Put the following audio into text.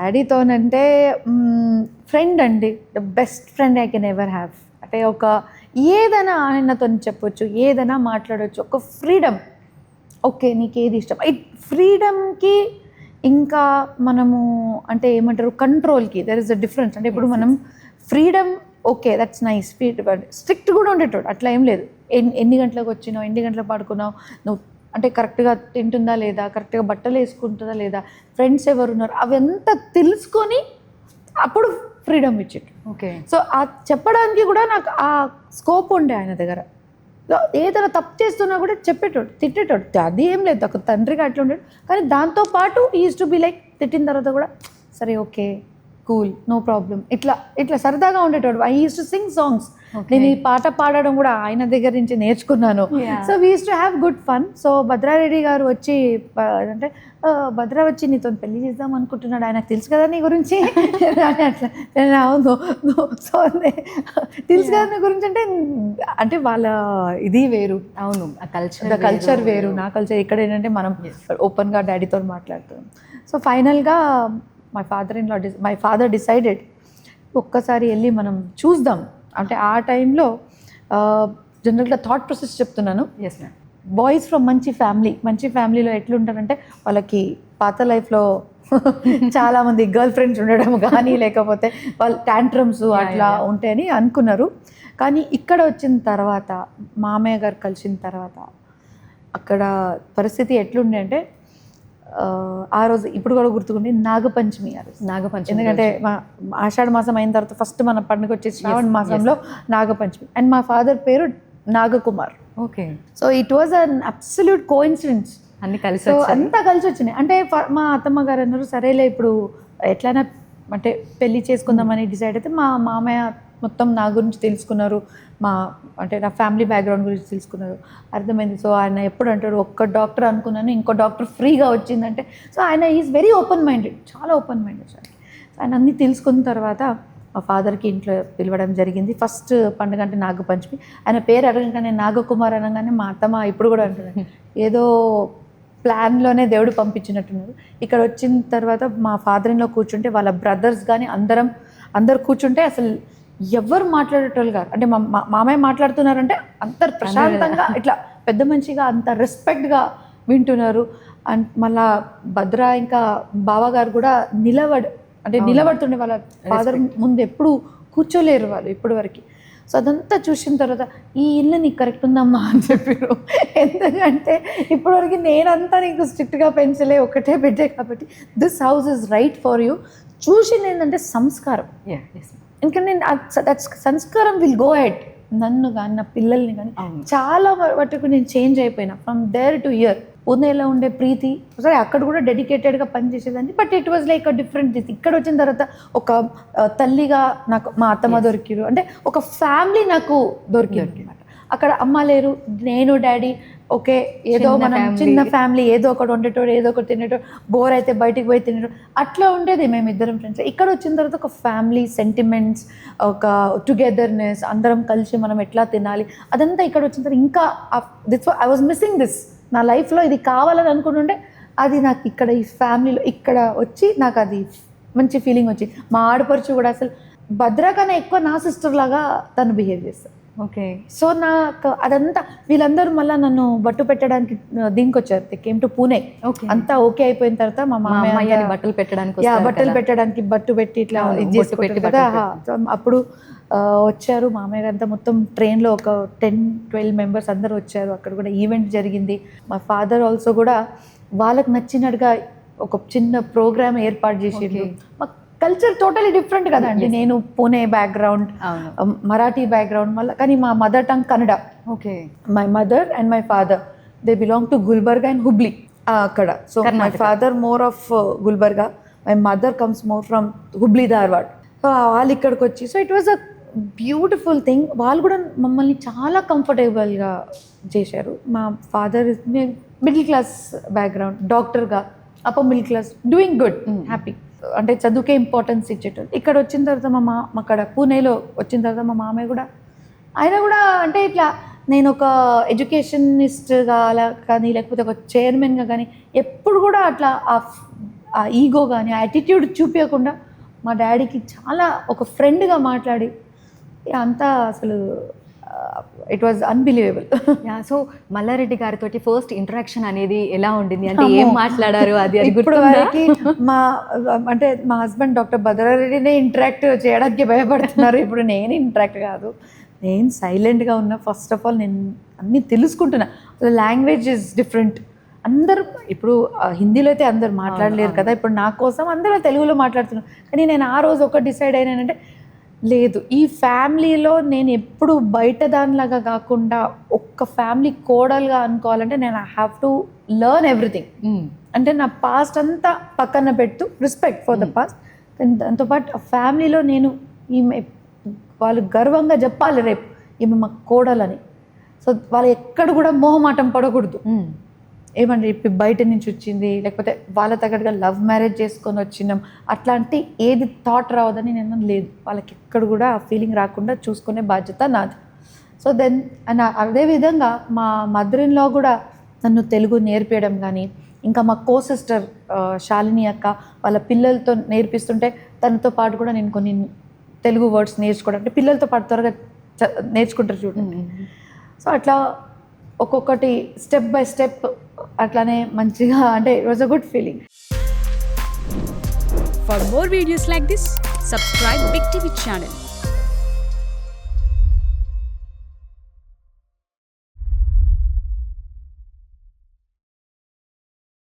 డాడీతోనంటే friend అండి, the best friend I can ever have. అంటే ఒక ఏదైనా ఆయనతో చెప్పొచ్చు, ఏదైనా మాట్లాడవచ్చు, ఒక ఫ్రీడమ్. ఓకే, నీకు ఏది ఇష్టం, ఈ ఫ్రీడమ్కి ఇంకా మనము అంటే ఏమంటారు కంట్రోల్కి దెర్ ఇస్ అ డిఫరెన్స్. అంటే ఇప్పుడు మనం freedom okay that's nice, strict కూడా ఉండేటోడు, అట్లా ఏం లేదు. ఎన్ని గంటలకు వచ్చినావు, ఎన్ని గంటలకు పడుకున్నావు, నువ్వు అంటే కరెక్ట్గా తింటుందా లేదా, కరెక్ట్గా బట్టలు వేసుకుంటుందా లేదా, ఫ్రెండ్స్ ఎవరున్నారు, అవంతా తెలుసుకొని అప్పుడు ఫ్రీడమ్ ఇచ్చేట. ఓకే. సో ఆ చెప్పడానికి కూడా నాకు ఆ స్కోప్ ఉండే ఆయన దగ్గర. ఏదైనా తప్పు చేస్తున్నా కూడా చెప్పేటోడు, తిట్టేటోడు, అది ఏం లేదు, ఒక తండ్రిగా అట్లా ఉండేది. కానీ దాంతోపాటు ఈజ్ టు బి లైక్ తిట్టిన తర్వాత కూడా సరే ఓకే కూల్ నో ప్రాబ్లం, ఇట్లా ఇట్లా సరదాగా ఉండేటోడు. I use to sing songs. నేను ఈ పాట పాడడం కూడా ఆయన దగ్గర నుంచి నేర్చుకున్నాను. So we use to have good fun. So Bhadra Reddy గారు వచ్చి అంటే భద్ర వచ్చి నీతో పెళ్లి చేద్దాం అనుకుంటున్నాడు, ఆయనకు తెలుసు కదా నీ గురించి అని అట్లా. అవును సో తెలుసు కదా నీ గురించి అంటే అంటే వాళ్ళ ఇది వేరు. అవును, కల్చర్ వేరు, నా కల్చర్. ఇక్కడ ఏంటంటే మనం ఓపెన్గా డాడీతో మాట్లాడుతున్నాం. సో ఫైనల్గా మై ఫాదర్ డిసైడెడ్ ఒక్కసారి వెళ్ళి మనం చూద్దాం. అంటే ఆ టైంలో జనరల్గా థాట్ ప్రాసెస్ చెప్తున్నాను. Yes ma'am. బాయ్స్ ఫ్రమ్ మంచి ఫ్యామిలీలో ఎట్లుంటారంటే వాళ్ళకి పాత లైఫ్లో చాలామంది గర్ల్ ఫ్రెండ్స్ ఉండడం కానీ లేకపోతే వాళ్ళు టాంట్రమ్స్ అట్లా ఉంటాయని అనుకున్నారు. కానీ ఇక్కడ వచ్చిన తర్వాత మామయ్య గారు కలిసిన తర్వాత అక్కడ పరిస్థితి ఎట్లుండే అంటే ఆ రోజు ఇప్పుడు కూడా గుర్తుకుంది నాగపంచమి. ఎందుకంటే ఆషాఢ మాసం అయిన తర్వాత ఫస్ట్ మన పండుగ వచ్చేసి శ్రావణ మాసంలో నాగపంచమి. అండ్ మా ఫాదర్ పేరు Nagakumar. Okay. So it was an absolute coincidence. So అంతా కలిసి వచ్చినాయి. అంటే మా అత్తమ్మ గారు అన్నారు సరేలే ఇప్పుడు ఎట్లయినా అంటే పెళ్ళి చేసుకుందామని డిసైడ్ అయితే మా మామయ్య మొత్తం నా గురించి తెలుసుకున్నారు, అంటే నా ఫ్యామిలీ బ్యాక్గ్రౌండ్ గురించి తెలుసుకున్నారు, అర్థమైంది. సో ఆయన ఎప్పుడు అంటాడు ఒక్క డాక్టర్ అనుకున్నాను ఇంకో డాక్టర్ ఫ్రీగా వచ్చిందంటే. సో ఆయన ఈజ్ వెరీ ఓపెన్ మైండెడ్, చాలా ఓపెన్ మైండెడ్ సార్. ఆయన అన్నీ తెలుసుకున్న తర్వాత మా ఫాదర్కి ఇంట్లో పిలవడం జరిగింది. ఫస్ట్ పండుగ అంటే నాగపంచమి. ఆయన పేరు అడగగానే నాగకుమార్ అనగానే మా అత్తమ్మ ఇప్పుడు కూడా అంటున్నాను ఏదో ప్లాన్లోనే దేవుడు పంపించినట్టున్నారు. ఇక్కడ వచ్చిన తర్వాత మా ఫాదర్ ఇన్లో కూర్చుంటే వాళ్ళ బ్రదర్స్ కానీ అందరు కూర్చుంటే అసలు ఎవరు మాట్లాడేటోళ్ళు కాదు. అంటే మామయ్య మాట్లాడుతున్నారంటే అందరు ప్రశాంతంగా ఇట్లా పెద్ద మనిషిగా అంత రెస్పెక్ట్గా వింటున్నారు. అండ్ మళ్ళా భద్ర ఇంకా బావగారు కూడా నిలబడుతుండే వాళ్ళ ఫాదర్ ముందు ఎప్పుడు కూర్చోలేరు వాళ్ళు ఇప్పటి వరకు. సో అదంతా చూసిన తర్వాత ఈ ఇల్లు నీకు కరెక్ట్ ఉందమ్మా అని చెప్పారు. ఎందుకంటే ఇప్పటివరకు నేనంతా నీకు స్ట్రిక్ట్గా పెంచలే, ఒకటే బిడ్డే కాబట్టి this house is right for you. చూసింది ఏంటంటే సంస్కారం. ఎందుకంటే సంస్కారం విల్ గో హెడ్. నన్ను కానీ నా పిల్లల్ని కానీ చాలా మటుకు నేను చేంజ్ అయిపోయినా ఫ్రమ్ దేర్ టు ఇయర్. పూణేలో ఉండే ప్రీతి సరే అక్కడ కూడా డెడికేటెడ్గా పనిచేసేదాన్ని, but it was like a different thing. ఇక్కడ వచ్చిన తర్వాత ఒక తల్లిగా నాకు మా అత్తమ్మ దొరికిరు, అంటే ఒక ఫ్యామిలీ నాకు దొరికింది అనమాట. అక్కడ అమ్మ లేరు, నేను డాడీ ఓకే, ఏదో మనం చిన్న ఫ్యామిలీ, ఏదో ఒకటి వండేటోడు, ఏదో ఒకటి తినేటోడు, బోర్ అయితే బయటికి పోయి తినేటోడు, అట్లా ఉండేది మేమిద్దరం ఫ్రెండ్స్. ఇక్కడ వచ్చిన తర్వాత ఒక ఫ్యామిలీ సెంటిమెంట్స్, ఒక టుగెదర్నెస్, అందరం కలిసి మనం ఎట్లా తినాలి, అదంతా ఇక్కడ వచ్చిన తర్వాత ఇంకా ఐ వాజ్ మిస్సింగ్ దిస్. నా లైఫ్లో ఇది కావాలని అనుకుంటుంటే అది నాకు ఇక్కడ ఈ ఫ్యామిలీలో ఇక్కడ వచ్చి నాకు అది మంచి ఫీలింగ్ వచ్చింది. మా ఆడపడుచు కూడా అసలు భద్ర కన్నా ఎక్కువ నా సిస్టర్ లాగా తను బిహేవ్ చేస్తాను. ఓకే. సో నాకు అదంతా వీళ్ళందరూ మళ్ళీ నన్ను బట్టు పెట్టడానికి దీనికి వచ్చారు. They came to Pune. అంతా ఓకే అయిపోయిన తర్వాత మా మామయ్య బట్టలు పెట్టడానికి బట్టు పెట్టి ఇట్లా ఇది చేసి పెట్టి కదా అప్పుడు వచ్చారు. మామయ్య అంతా మొత్తం ట్రైన్లో ఒక 10-12 మెంబర్స్ అందరూ వచ్చారు. అక్కడ కూడా ఈవెంట్ జరిగింది. మా ఫాదర్ ఆల్సో కూడా వాళ్ళకి నచ్చినట్టుగా ఒక చిన్న ప్రోగ్రామ్ ఏర్పాటు చేసిండు. మా కల్చర్ టోటలీ డిఫరెంట్ కదండి. నేను పూణే బ్యాక్గ్రౌండ్, మరాఠీ బ్యాక్గ్రౌండ్, మళ్ళీ కానీ మా mother tongue Kannada. Okay. My mother and my father they belong to Gulbarga and Hubli అక్కడ. So my father more of Gulbarga, my mother comes more from Hubli Dharwad. So వాళ్ళు ఇక్కడికి వచ్చి so it was a beautiful thing. వాళ్ళు కూడా మమ్మల్ని చాలా కంఫర్టబుల్గా చేశారు. మా ఫాదర్ మిడిల్ క్లాస్ బ్యాక్గ్రౌండ్, డాక్టర్గా, upper middle class, doing good, happy. అంటే చదువుకే ఇంపార్టెన్స్ ఇచ్చేటోళ్ళు. ఇక్కడ వచ్చిన తర్వాత అక్కడ పూణేలో వచ్చిన తర్వాత మా మామయ్య కూడా ఆయన కూడా అంటే ఇట్లా నేను ఒక ఎడ్యుకేషనిస్ట్గా అలా కానీ లేకపోతే ఒక చైర్మన్గా కానీ ఎప్పుడు కూడా అట్లా ఆ ఈగో కానీ ఆ యాటిట్యూడ్ చూపించకుండా మా డాడీకి చాలా ఒక ఫ్రెండ్గా మాట్లాడి అంతా అసలు it was unbelievable. So Malla Reddy గారితో ఫస్ట్ ఇంటరాక్షన్ అనేది ఎలా ఉండింది, అంటే ఏం మాట్లాడారు అది ఇప్పుడు వరకు అంటే మా హస్బెండ్ డాక్టర్ భద్రారెడ్డినే ఇంటరాక్ట్ చేయడానికి భయపడుతున్నారు. ఇప్పుడు నేను ఇంటరాక్ట్ కాదు, నేను సైలెంట్గా ఉన్నా. ఫస్ట్ ఆఫ్ ఆల్ నేను అన్నీ తెలుసుకుంటున్నా. Language is different. అందరూ ఇప్పుడు హిందీలో అయితే అందరు మాట్లాడలేరు కదా, ఇప్పుడు నా కోసం అందరూ తెలుగులో మాట్లాడుతున్నారు. కానీ నేను ఆ రోజు ఒక డిసైడ్ అయినానంటే లేదు, ఈ ఫ్యామిలీలో నేను ఎప్పుడు బయట దానిలాగా కాకుండా ఒక్క ఫ్యామిలీ కోడలుగా అనుకోవాలంటే నేను I have to learn everything. అంటే నా పాస్ట్ అంతా పక్కన పెట్టు, రెస్పెక్ట్ ఫర్ ద పాస్ట్, దాంతోపాటు ఆ ఫ్యామిలీలో నేను ఈమె వాళ్ళు గర్వంగా చెప్పాలి రేపు ఈమె మా కోడలని. సో వాళ్ళు ఎక్కడ కూడా మొహమాటం పడకూడదు. ఏమంటే ఇప్పుడు బయట నుంచి వచ్చింది, లేకపోతే వాళ్ళ తగ్గట్టుగా లవ్ మ్యారేజ్ చేసుకొని వచ్చినాం, అట్లాంటి ఏది థాట్ రావద్దని నేను లేదు. వాళ్ళకి ఎక్కడ కూడా ఆ ఫీలింగ్ రాకుండా చూసుకునే బాధ్యత నాది. సో దెన్ అదేవిధంగా మా మదర్ ఇన్ లా కూడా నన్ను తెలుగు నేర్పించడం కానీ, ఇంకా మా కో సిస్టర్ శాలిని అక్క వాళ్ళ పిల్లలతో నేర్పిస్తుంటే తనతో పాటు కూడా నేను కొన్ని తెలుగు వర్డ్స్ నేర్చుకోవడం, అంటే పిల్లలతో పాటు త్వరగా నేర్చుకుంటారు చూడండి. సో అట్లా ఒక్కొక్కటి స్టెప్ బై స్టెప్ అట్లానే మంచిగా, అంటే it was a good feeling. For more videos like this, subscribe Big TV channel.